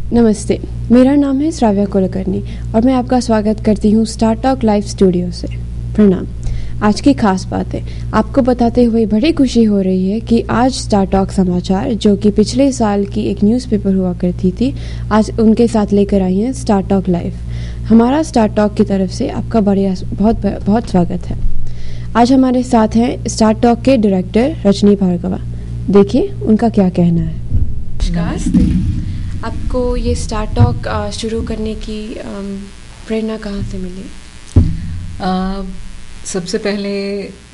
नमस्ते, मेरा नाम है श्राव्या कुलकर्णी और मैं आपका स्वागत करती हूँ स्टार टॉक लाइव स्टूडियो से। प्रणाम। आज की खास बात है, आपको बताते हुए बड़ी खुशी हो रही है कि आज स्टार टॉक समाचार, जो कि पिछले साल की एक न्यूज़पेपर हुआ करती थी, आज उनके साथ लेकर आई हैं स्टार टॉक लाइव। हमारा स्टार टॉक की तरफ से आपका बहुत बहुत स्वागत है। आज हमारे साथ हैं स्टार टॉक के डायरेक्टर रजनी भार्गवा। देखिए उनका क्या कहना है। नमस्कार, आपको ये स्टार टॉक शुरू करने की प्रेरणा कहाँ से मिली? सबसे पहले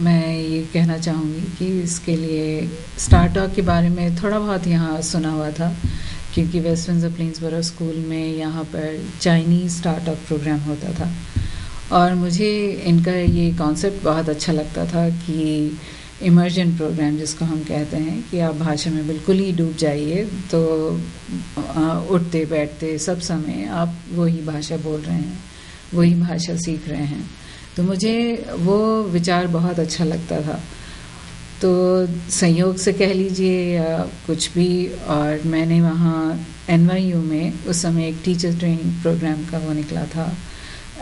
मैं ये कहना चाहूँगी कि इसके लिए स्टार टॉक के बारे में थोड़ा बहुत यहाँ सुना हुआ था, क्योंकि वेस्ट विंडसर प्लेन्सबरो स्कूल में यहाँ पर चाइनीज़ स्टार टॉक प्रोग्राम होता था और मुझे इनका ये कॉन्सेप्ट बहुत अच्छा लगता था कि इमर्जन प्रोग्राम जिसको हम कहते हैं कि आप भाषा में बिल्कुल ही डूब जाइए, तो उठते बैठते सब समय आप वही भाषा बोल रहे हैं, वही भाषा सीख रहे हैं। तो मुझे वो विचार बहुत अच्छा लगता था। तो संयोग से कह लीजिए या कुछ भी, और मैंने वहाँ NYU में उस समय एक टीचर ट्रेनिंग प्रोग्राम का वो निकला था,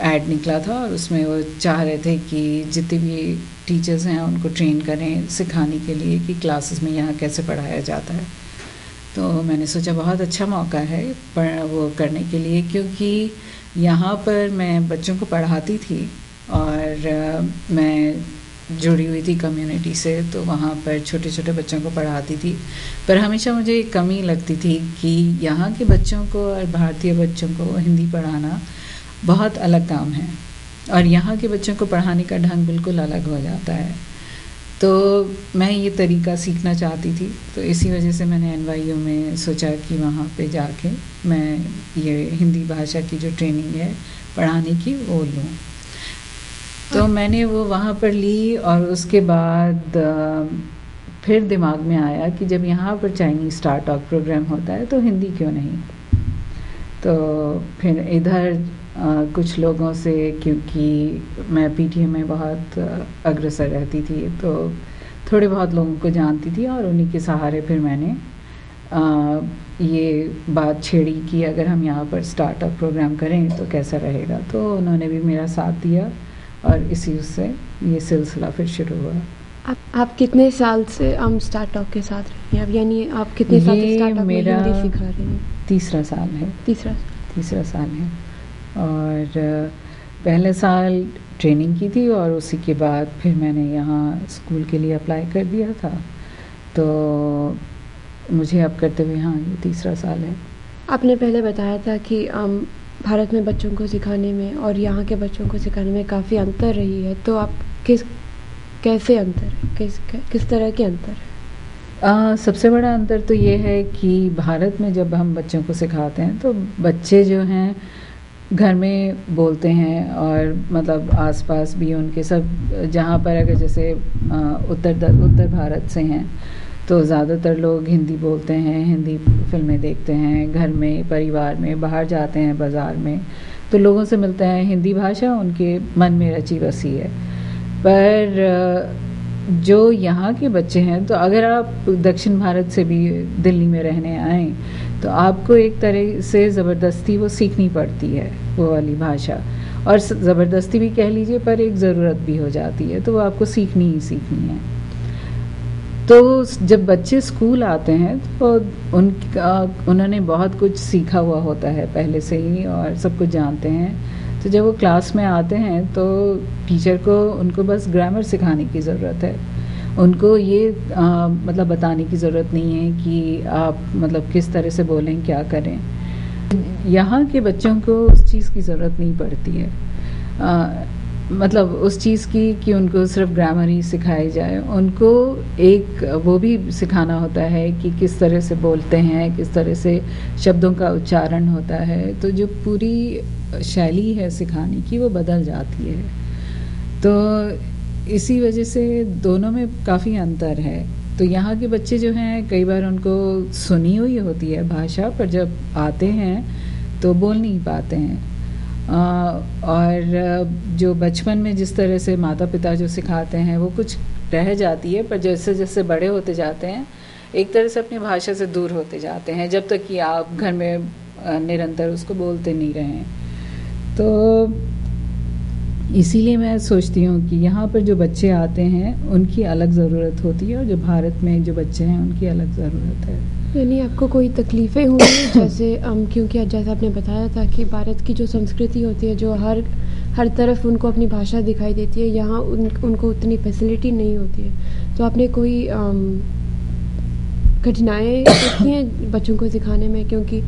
ऐड निकला था, और उसमें वो चाह रहे थे कि जितने भी टीचर्स हैं उनको ट्रेन करें सिखाने के लिए कि क्लासेस में यहाँ कैसे पढ़ाया जाता है। तो मैंने सोचा बहुत अच्छा मौका है वो करने के लिए, क्योंकि यहाँ पर मैं बच्चों को पढ़ाती थी और मैं जुड़ी हुई थी कम्युनिटी से, तो वहाँ पर छोटे छोटे बच्चों को पढ़ाती थी। पर हमेशा मुझे एक कमी लगती थी कि यहाँ के बच्चों को और भारतीय बच्चों को हिंदी पढ़ाना बहुत अलग काम है, और यहाँ के बच्चों को पढ़ाने का ढंग बिल्कुल अलग हो जाता है। तो मैं ये तरीका सीखना चाहती थी, तो इसी वजह से मैंने NYU में सोचा कि वहाँ पे जाके मैं ये हिंदी भाषा की जो ट्रेनिंग है पढ़ाने की वो लूँ। तो मैंने वो वहाँ पर ली, और उसके बाद फिर दिमाग में आया कि जब यहाँ पर चाइनीज़ स्टार टॉक प्रोग्राम होता है तो हिंदी क्यों नहीं। तो फिर इधर कुछ लोगों से, क्योंकि मैं PTA में बहुत अग्रसर रहती थी, तो थोड़े बहुत लोगों को जानती थी, और उन्हीं के सहारे फिर मैंने ये बात छेड़ी कि अगर हम यहाँ पर स्टार्टअप प्रोग्राम करें तो कैसा रहेगा। तो उन्होंने भी मेरा साथ दिया और इसी से ये सिलसिला फिर शुरू हुआ। आप कितने साल से हम स्टार टॉक के साथ रही हैं? यानी आप कितने साल से स्टार टॉक में हिंदी सिखा रही हैं? तीसरा साल है। तीसरा साल है। और पहले साल ट्रेनिंग की थी, और उसी के बाद फिर मैंने यहाँ स्कूल के लिए अप्लाई कर दिया था। तो मुझे अब करते हुए यहाँ ये तीसरा साल है। आपने पहले बताया था कि भारत में बच्चों को सिखाने में और यहाँ के बच्चों को सिखाने में काफ़ी अंतर रही है, तो आप कैसे अंतर है, किस तरह के अंतर है? सबसे बड़ा अंतर तो ये है कि भारत में जब हम बच्चों को सिखाते हैं तो बच्चे जो हैं घर में बोलते हैं, और मतलब आसपास भी उनके सब, जहाँ पर अगर जैसे उत्तर भारत से हैं तो ज़्यादातर लोग हिंदी बोलते हैं, हिंदी फिल्में देखते हैं, घर में परिवार में, बाहर जाते हैं बाज़ार में तो लोगों से मिलते हैं, हिंदी भाषा उनके मन में रची बसी है। पर जो यहाँ के बच्चे हैं, तो अगर आप दक्षिण भारत से भी दिल्ली में रहने आएँ तो आपको एक तरह से ज़बरदस्ती वो सीखनी पड़ती है वो वाली भाषा, और ज़बरदस्ती भी कह लीजिए, पर एक ज़रूरत भी हो जाती है, तो वो आपको सीखनी ही सीखनी है। तो जब बच्चे स्कूल आते हैं तो उन्होंने बहुत कुछ सीखा हुआ होता है पहले से ही और सब कुछ जानते हैं। तो जब वो क्लास में आते हैं तो टीचर को उनको बस ग्रामर सिखाने की ज़रूरत है, उनको ये मतलब बताने की ज़रूरत नहीं है कि आप मतलब किस तरह से बोलें, क्या करें। यहाँ के बच्चों को उस चीज़ की ज़रूरत नहीं पड़ती है, मतलब उस चीज़ की कि उनको सिर्फ ग्रामर ही सिखाई जाए। उनको एक वो भी सिखाना होता है कि किस तरह से बोलते हैं, किस तरह से शब्दों का उच्चारण होता है। तो जो पूरी शैली है सिखाने की वो बदल जाती है। तो इसी वजह से दोनों में काफ़ी अंतर है। तो यहाँ के बच्चे जो हैं कई बार उनको सुनी हुई होती है भाषा, पर जब आते हैं तो बोल नहीं पाते हैं। और जो बचपन में जिस तरह से माता पिता जो सिखाते हैं वो कुछ रह जाती है, पर जैसे जैसे बड़े होते जाते हैं एक तरह से अपनी भाषा से दूर होते जाते हैं, जब तक कि आप घर में निरंतर उसको बोलते नहीं रहे हैं। तो इसीलिए मैं सोचती हूँ कि यहाँ पर जो बच्चे आते हैं उनकी अलग ज़रूरत होती है और जो भारत में जो बच्चे हैं उनकी अलग ज़रूरत है। यानी आपको कोई तकलीफ़ें हुई हैं जैसे क्योंकि जैसा आपने बताया था कि भारत की जो संस्कृति होती है, जो हर तरफ उनको अपनी भाषा दिखाई देती है, यहाँ उनको उतनी फैसिलिटी नहीं होती है। तो आपने कोई कठिनाइयाँ देखी हैं बच्चों को सिखाने में? क्योंकि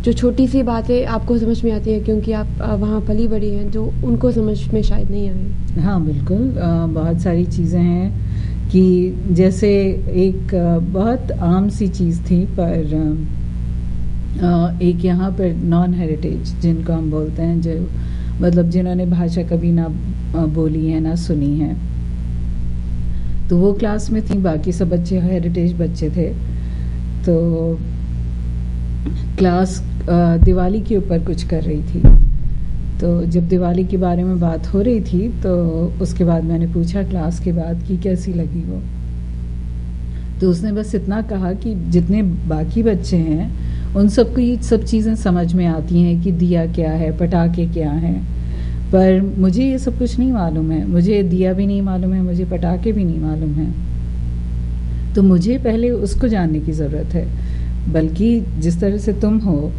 जो छोटी सी बातें आपको समझ में आती है क्योंकि आप वहाँ पली बड़ी हैं, जो उनको समझ में शायद नहीं आई। हाँ बिल्कुल, बहुत सारी चीज़ें हैं कि जैसे एक बहुत आम सी चीज़ थी, पर एक यहाँ पर नॉन हेरिटेज जिनको हम बोलते हैं, जो मतलब जिन्होंने भाषा कभी ना बोली है ना सुनी है, तो वो क्लास में थी, बाकी सब बच्चे हेरिटेज बच्चे थे। तो क्लास दिवाली के ऊपर कुछ कर रही थी, तो जब दिवाली के बारे में बात हो रही थी तो उसके बाद मैंने पूछा क्लास के बाद कि कैसी लगी वो। तो उसने बस इतना कहा कि जितने बाकी बच्चे हैं उन सबको ये सब चीज़ें समझ में आती हैं कि दिया क्या है, पटाखे क्या हैं, पर मुझे ये सब कुछ नहीं मालूम है। मुझे दिया भी नहीं मालूम है, मुझे पटाखे भी नहीं मालूम है। तो मुझे पहले उसको जानने की ज़रूरत है। बल्कि जिस तरह से तुम हो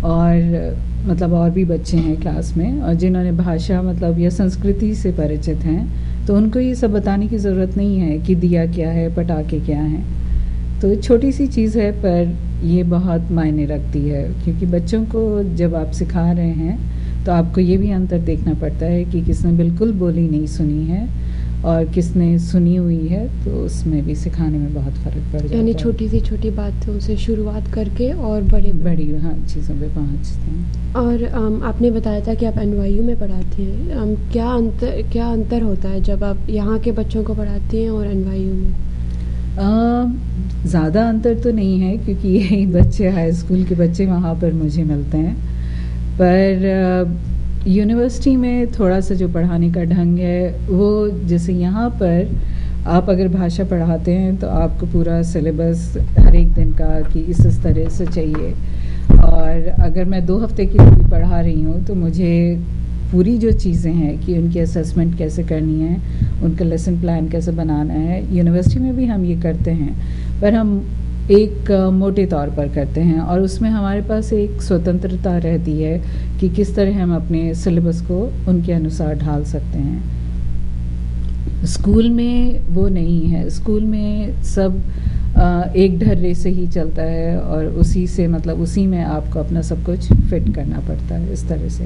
और मतलब और भी बच्चे हैं क्लास में और जिन्होंने भाषा मतलब या संस्कृति से परिचित हैं, तो उनको ये सब बताने की ज़रूरत नहीं है कि दिया क्या है, पटाखे क्या हैं। तो छोटी सी चीज़ है पर ये बहुत मायने रखती है, क्योंकि बच्चों को जब आप सिखा रहे हैं तो आपको ये भी अंतर देखना पड़ता है कि किसने बिल्कुल बोली नहीं सुनी है और किसने सुनी हुई है, तो उसमें भी सिखाने में बहुत फ़र्क पड़ जाता है। यानी छोटी सी छोटी बातों से शुरुआत करके और बड़ी हाँ चीज़ों पे पहुँचते हैं। और आपने बताया था कि आप NYU में पढ़ाती हैं। क्या अंतर होता है जब आप यहाँ के बच्चों को पढ़ाती हैं और NYU में? ज़्यादा अंतर तो नहीं है, क्योंकि यही बच्चे हाई स्कूल के बच्चे वहाँ पर मुझे मिलते हैं, पर यूनिवर्सिटी में थोड़ा सा जो पढ़ाने का ढंग है वो, जैसे यहाँ पर आप अगर भाषा पढ़ाते हैं तो आपको पूरा सिलेबस हर एक दिन का कि इस तरह से चाहिए, और अगर मैं 2 हफ्ते के लिए पढ़ा रही हूँ तो मुझे पूरी जो चीज़ें हैं कि उनकी असेसमेंट कैसे करनी है, उनका लेसन प्लान कैसे बनाना है, यूनिवर्सिटी में भी हम ये करते हैं, पर हम एक मोटे तौर पर करते हैं और उसमें हमारे पास एक स्वतंत्रता रहती है कि किस तरह हम अपने सिलेबस को उनके अनुसार ढाल सकते हैं। स्कूल में वो नहीं है। स्कूल में सब एक ढर्रे से ही चलता है और उसी से मतलब उसी में आपको अपना सब कुछ फिट करना पड़ता है, इस तरह से।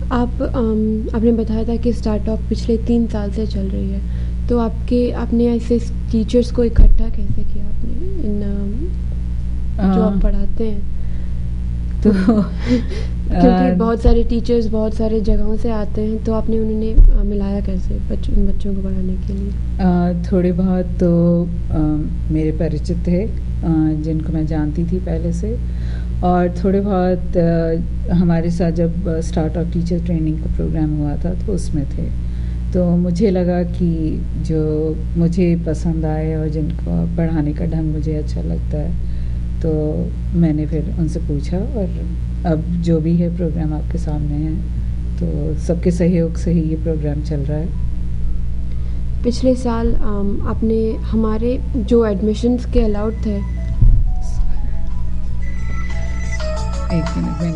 आपने बताया था कि स्टार्टअप पिछले 3 साल से चल रही है, तो आपने ऐसे टीचर्स को इकट्ठा कैसे किया आपने जो आप पढ़ाते हैं? तो क्योंकि बहुत सारे टीचर्स बहुत सारे जगहों से आते हैं, तो आपने उन्हें मिलाया कैसे बच्चों को पढ़ाने के लिए? थोड़े बहुत तो मेरे परिचित थे जिनको मैं जानती थी पहले से, और थोड़े बहुत हमारे साथ जब स्टार्टअप टीचर ट्रेनिंग का प्रोग्राम हुआ था तो उसमें थे। तो मुझे लगा कि जो मुझे पसंद आए और जिनको पढ़ाने का ढंग मुझे अच्छा लगता है, तो मैंने फिर उनसे पूछा, और अब जो भी है प्रोग्राम आपके सामने है, तो सबके सहयोग से ही ये प्रोग्राम चल रहा है। पिछले साल आपने हमारे जो एडमिशन्स के अलाउड थे, 1 मिनट में